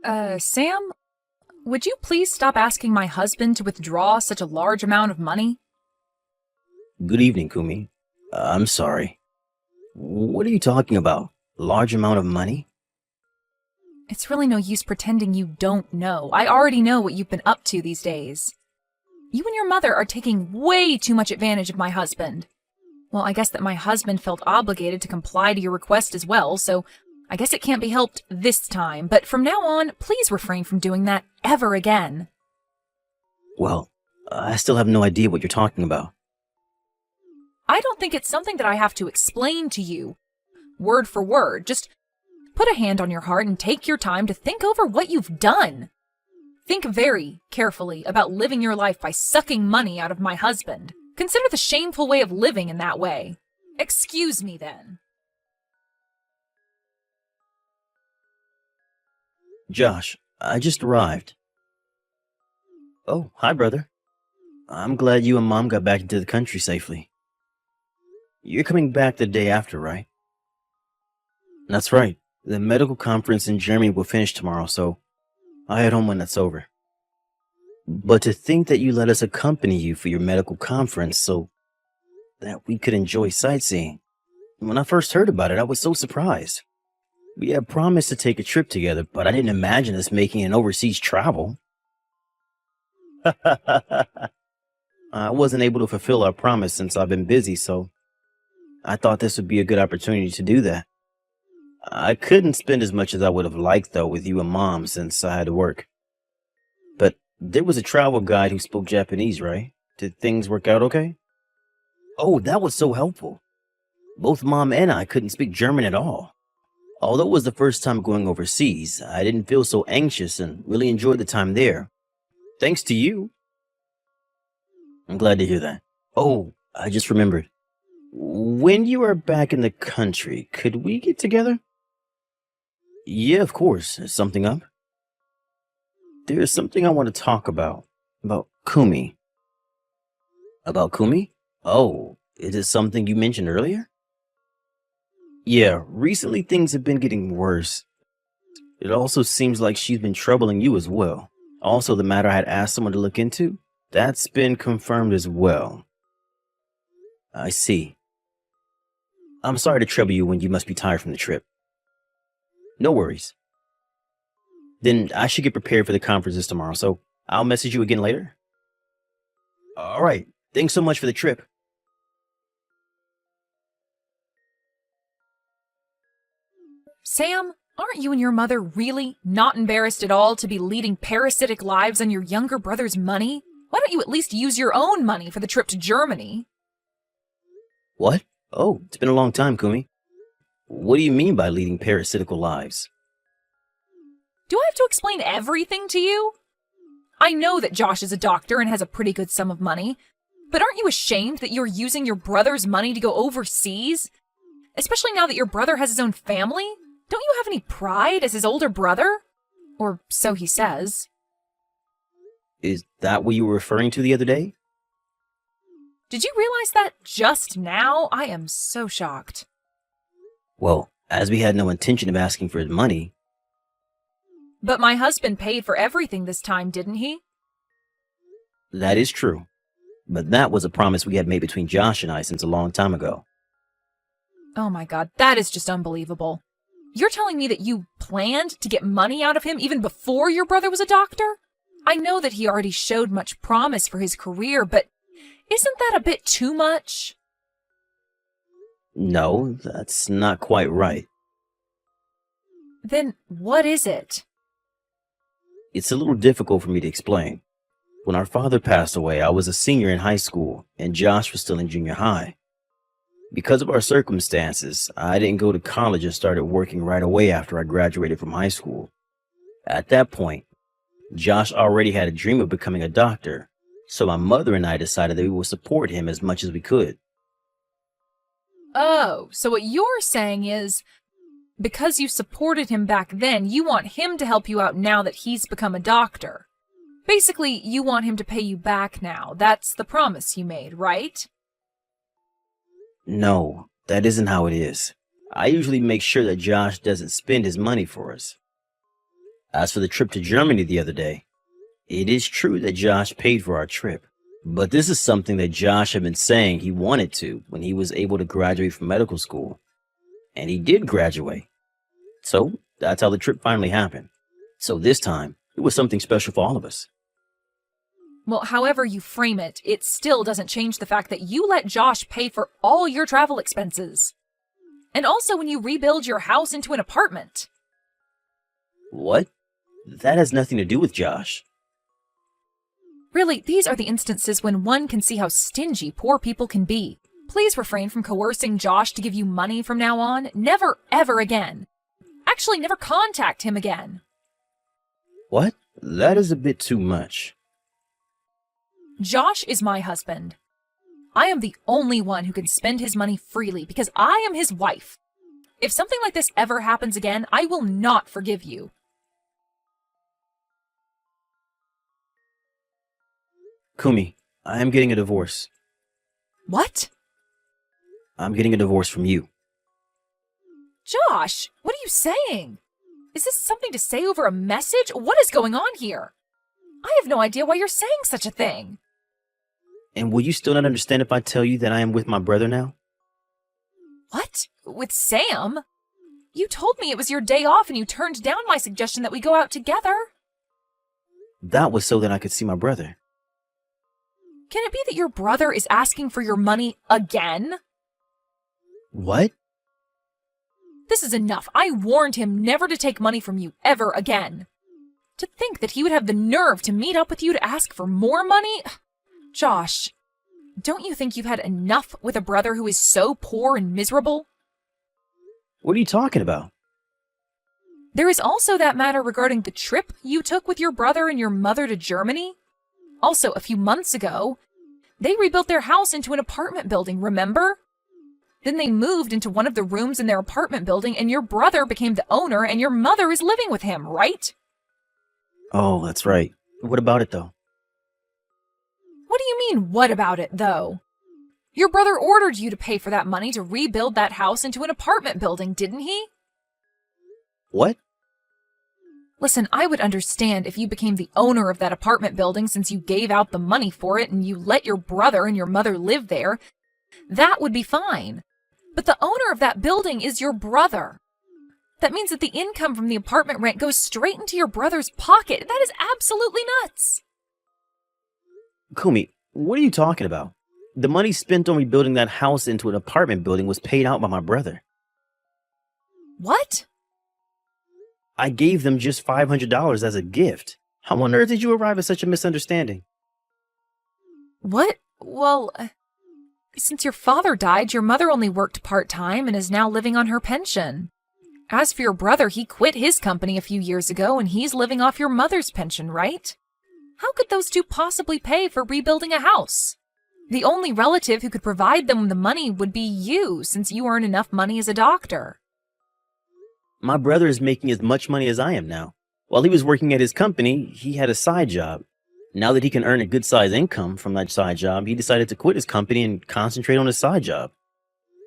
Sam, would you please stop asking my husband to withdraw such a large amount of money? Good evening, Kumi. I'm sorry. What are you talking about? Large amount of money? It's really no use pretending you don't know. I already know what you've been up to these days. You and your mother are taking way too much advantage of my husband. Well, I guess that my husband felt obligated to comply to your request as well, so I guess it can't be helped this time, but from now on, please refrain from doing that ever again. Well, I still have no idea what you're talking about. I don't think it's something that I have to explain to you, word for word. Just put a hand on your heart and take your time to think over what you've done. Think very carefully about living your life by sucking money out of my husband. Consider the shameful way of living in that way. Excuse me, then. Josh, I just arrived. Oh, hi, brother. I'm glad you and Mom got back into the country safely. You're coming back the day after, right? That's right. The medical conference in Germany will finish tomorrow, so I'll head home when that's over. But to think that you let us accompany you for your medical conference so that we could enjoy sightseeing. When I first heard about it, I was so surprised. We had promised to take a trip together, but I didn't imagine us making an overseas travel. I wasn't able to fulfill our promise since I've been busy, so I thought this would be a good opportunity to do that. I couldn't spend as much as I would have liked, though, with you and Mom since I had to work. But there was a travel guide who spoke Japanese, right? Did things work out okay? Oh, that was so helpful. Both Mom and I couldn't speak German at all. Although it was the first time going overseas, I didn't feel so anxious and really enjoyed the time there. Thanks to you. I'm glad to hear that. Oh, I just remembered. When you are back in the country, could we get together? Yeah, of course. Is something up? There's something I want to talk about. About Kumi. About Kumi? Oh, is it something you mentioned earlier? Yeah, recently things have been getting worse. It also seems like she's been troubling you as well. Also, the matter I had asked someone to look into, that's been confirmed as well. I see. I'm sorry to trouble you when you must be tired from the trip. No worries. Then I should get prepared for the conferences tomorrow, so I'll message you again later. All right. Thanks so much for the trip. Sam, aren't you and your mother really not embarrassed at all to be leading parasitic lives on your younger brother's money? Why don't you at least use your own money for the trip to Germany? What? Oh, it's been a long time, Kumi. What do you mean by leading parasitical lives? Do I have to explain everything to you? I know that Josh is a doctor and has a pretty good sum of money, but aren't you ashamed that you're using your brother's money to go overseas? Especially now that your brother has his own family? Don't you have any pride as his older brother? Or so he says. Is that what you were referring to the other day? Did you realize that just now? I am so shocked. Well, as we had no intention of asking for his money. But my husband paid for everything this time, didn't he? That is true. But that was a promise we had made between Josh and I since a long time ago. Oh my god, that is just unbelievable. You're telling me that you planned to get money out of him even before your brother was a doctor? I know that he already showed much promise for his career, but isn't that a bit too much? No, that's not quite right. Then what is it? It's a little difficult for me to explain. When our father passed away, I was a senior in high school, and Josh was still in junior high. Because of our circumstances, I didn't go to college and started working right away after I graduated from high school. At that point, Josh already had a dream of becoming a doctor, so my mother and I decided that we would support him as much as we could. Oh, so what you're saying is, because you supported him back then, you want him to help you out now that he's become a doctor. Basically, you want him to pay you back now. That's the promise you made, right? No, that isn't how it is. I usually make sure that Josh doesn't spend his money for us. As for the trip to Germany the other day, it is true that Josh paid for our trip. But this is something that Josh had been saying he wanted to when he was able to graduate from medical school. And he did graduate. So that's how the trip finally happened. So this time, it was something special for all of us. Well, however you frame it, it still doesn't change the fact that you let Josh pay for all your travel expenses. And also when you rebuild your house into an apartment. What? That has nothing to do with Josh. Really, these are the instances when one can see how stingy poor people can be. Please refrain from coercing Josh to give you money from now on. Never, ever again. Actually, never contact him again. What? That is a bit too much. Josh is my husband. I am the only one who can spend his money freely because I am his wife. If something like this ever happens again, I will not forgive you. Kumi, I am getting a divorce. What? I'm getting a divorce from you. Josh, what are you saying? Is this something to say over a message? What is going on here? I have no idea why you're saying such a thing. And will you still not understand if I tell you that I am with my brother now? What? With Sam? You told me it was your day off and you turned down my suggestion that we go out together. That was so that I could see my brother. Can it be that your brother is asking for your money again? What? This is enough. I warned him never to take money from you ever again. To think that he would have the nerve to meet up with you to ask for more money? Josh, don't you think you've had enough with a brother who is so poor and miserable? What are you talking about? There is also that matter regarding the trip you took with your brother and your mother to Germany. Also, a few months ago, they rebuilt their house into an apartment building, remember? Then they moved into one of the rooms in their apartment building and your brother became the owner and your mother is living with him, right? Oh, that's right. What about it, though? What do you mean, what about it, though? Your brother ordered you to pay for that money to rebuild that house into an apartment building, didn't he? What? Listen, I would understand if you became the owner of that apartment building since you gave out the money for it and you let your brother and your mother live there. That would be fine. But the owner of that building is your brother. That means that the income from the apartment rent goes straight into your brother's pocket. That is absolutely nuts. Kumi, what are you talking about? The money spent on rebuilding that house into an apartment building was paid out by my brother. What? I gave them just $500 as a gift. How on earth did you arrive at such a misunderstanding? What? Well, since your father died, your mother only worked part-time and is now living on her pension. As for your brother, he quit his company a few years ago and he's living off your mother's pension, right? How could those two possibly pay for rebuilding a house? The only relative who could provide them the money would be you, since you earn enough money as a doctor. My brother is making as much money as I am now. While he was working at his company, he had a side job. Now that he can earn a good-sized income from that side job, he decided to quit his company and concentrate on his side job.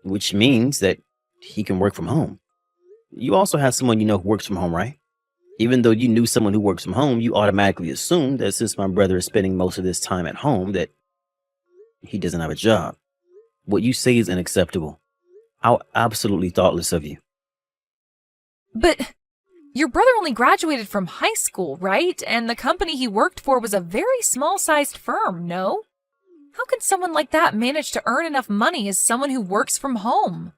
Which means that he can work from home. You also have someone you know who works from home, right? Even though you knew someone who works from home, you automatically assumed that since my brother is spending most of his time at home, that he doesn't have a job. What you say is unacceptable. How absolutely thoughtless of you. But your brother only graduated from high school, right? And the company he worked for was a very small-sized firm, no? How can someone like that manage to earn enough money as someone who works from home?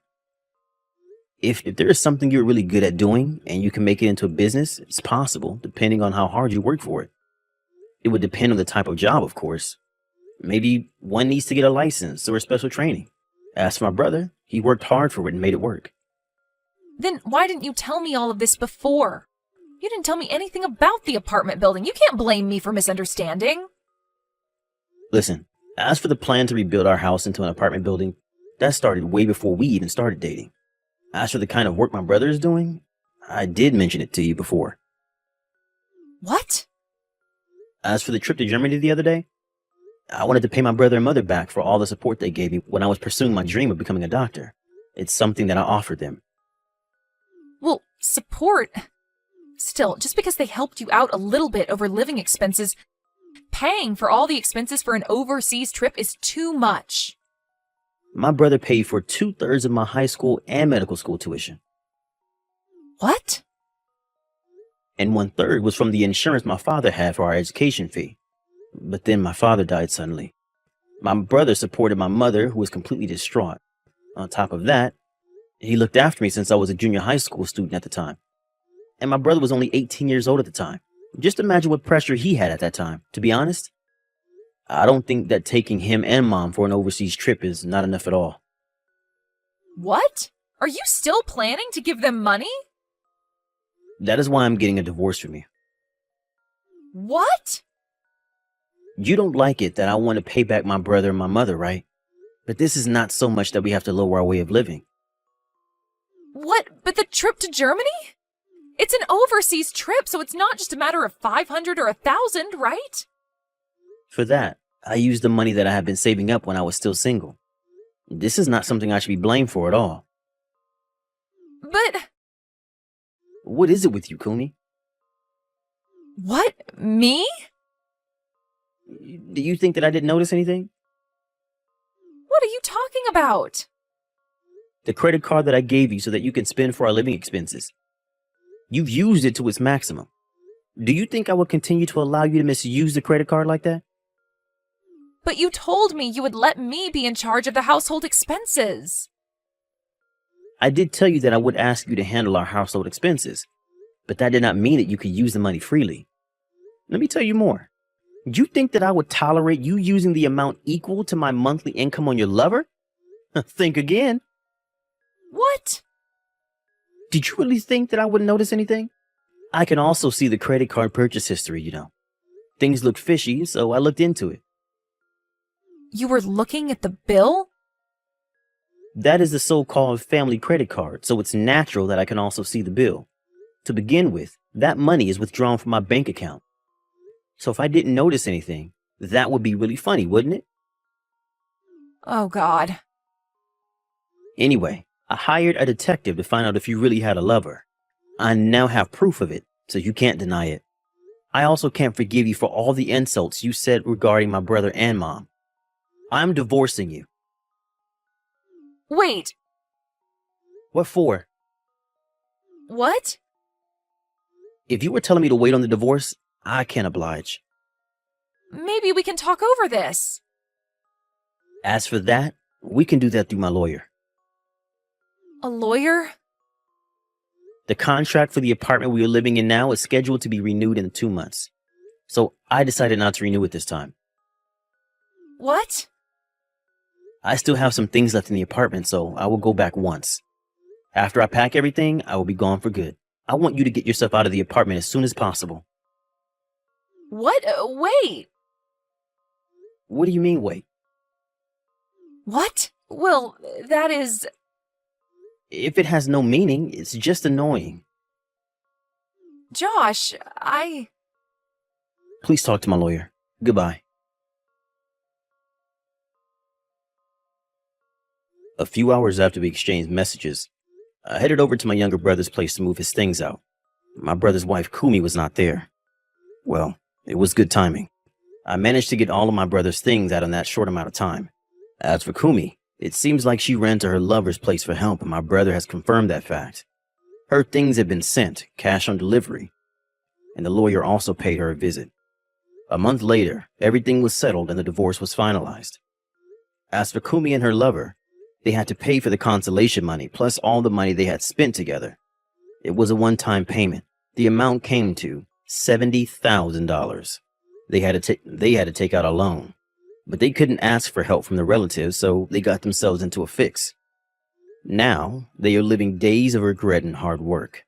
If there is something you're really good at doing and you can make it into a business, it's possible, depending on how hard you work for it. It would depend on the type of job, of course. Maybe one needs to get a license or a special training. As for my brother, he worked hard for it and made it work. Then why didn't you tell me all of this before? You didn't tell me anything about the apartment building. You can't blame me for misunderstanding. Listen, as for the plan to rebuild our house into an apartment building, that started way before we even started dating. As for the kind of work my brother is doing, I did mention it to you before. What? As for the trip to Germany the other day, I wanted to pay my brother and mother back for all the support they gave me when I was pursuing my dream of becoming a doctor. It's something that I offered them. Well, support? Still, just because they helped you out a little bit over living expenses, paying for all the expenses for an overseas trip is too much. My brother paid for 2/3 of my high school and medical school tuition, What? and 1/3 was from the insurance my father had for our education fee. But then my father died suddenly. My brother supported my mother, who was completely distraught. On top of that, he looked after me since I was a junior high school student at the time. And my brother was only 18 years old at the time. Just imagine what pressure he had at that time. To be honest, I don't think that taking him and mom for an overseas trip is not enough at all. What? Are you still planning to give them money? That is why I'm getting a divorce from you. What? You don't like it that I want to pay back my brother and my mother, right? But this is not so much that we have to lower our way of living. What? But the trip to Germany? It's an overseas trip, so it's not just a matter of 500 or 1,000, right? For that, I used the money that I had been saving up when I was still single. This is not something I should be blamed for at all. But What is it with you, Kumi? what? Me? Do you think that I didn't notice anything? What are you talking about? The credit card that I gave you so that you can spend for our living expenses. You've used it to its maximum. Do you think I will continue to allow you to misuse the credit card like that? But you told me you would let me be in charge of the household expenses. I did tell you that I would ask you to handle our household expenses, but that did not mean that you could use the money freely. Let me tell you more. You think that I would tolerate you using the amount equal to my monthly income on your lover? Think again. What? Did you really think that I wouldn't notice anything? I can also see the credit card purchase history, you know. Things look fishy, so I looked into it. You were looking at the bill? That is the so-called family credit card, so it's natural that I can also see the bill. To begin with, that money is withdrawn from my bank account. So if I didn't notice anything, that would be really funny, wouldn't it? Oh, God. Anyway, I hired a detective to find out if you really had a lover. I now have proof of it, so you can't deny it. I also can't forgive you for all the insults you said regarding my brother and mom. I'm divorcing you. Wait, What for? what? If you were telling me to wait on the divorce, I can't oblige. Maybe we can talk over this. As for that, we can do that through my lawyer. A lawyer? The contract for the apartment we are living in now is scheduled to be renewed in 2 months. So I decided not to renew it this time. What? I still have some things left in the apartment, so I will go back once. After I pack everything, I will be gone for good. I want you to get yourself out of the apartment as soon as possible. What? Wait. What do you mean, wait? What? Well, that is... If it has no meaning, it's just annoying. Josh, Please talk to my lawyer. Goodbye. A few hours after we exchanged messages, I headed over to my younger brother's place to move his things out. My brother's wife, Kumi, was not there. Well, it was good timing. I managed to get all of my brother's things out in that short amount of time. As for Kumi, it seems like she ran to her lover's place for help, and my brother has confirmed that fact. Her things have been sent, cash on delivery, and the lawyer also paid her a visit. A month later, everything was settled and the divorce was finalized. As for Kumi and her lover, they had to pay for the consolation money, plus all the money they had spent together. It was a one-time payment. The amount came to $70,000. They had to take out a loan. But they couldn't ask for help from the relatives, so they got themselves into a fix. Now, they are living days of regret and hard work.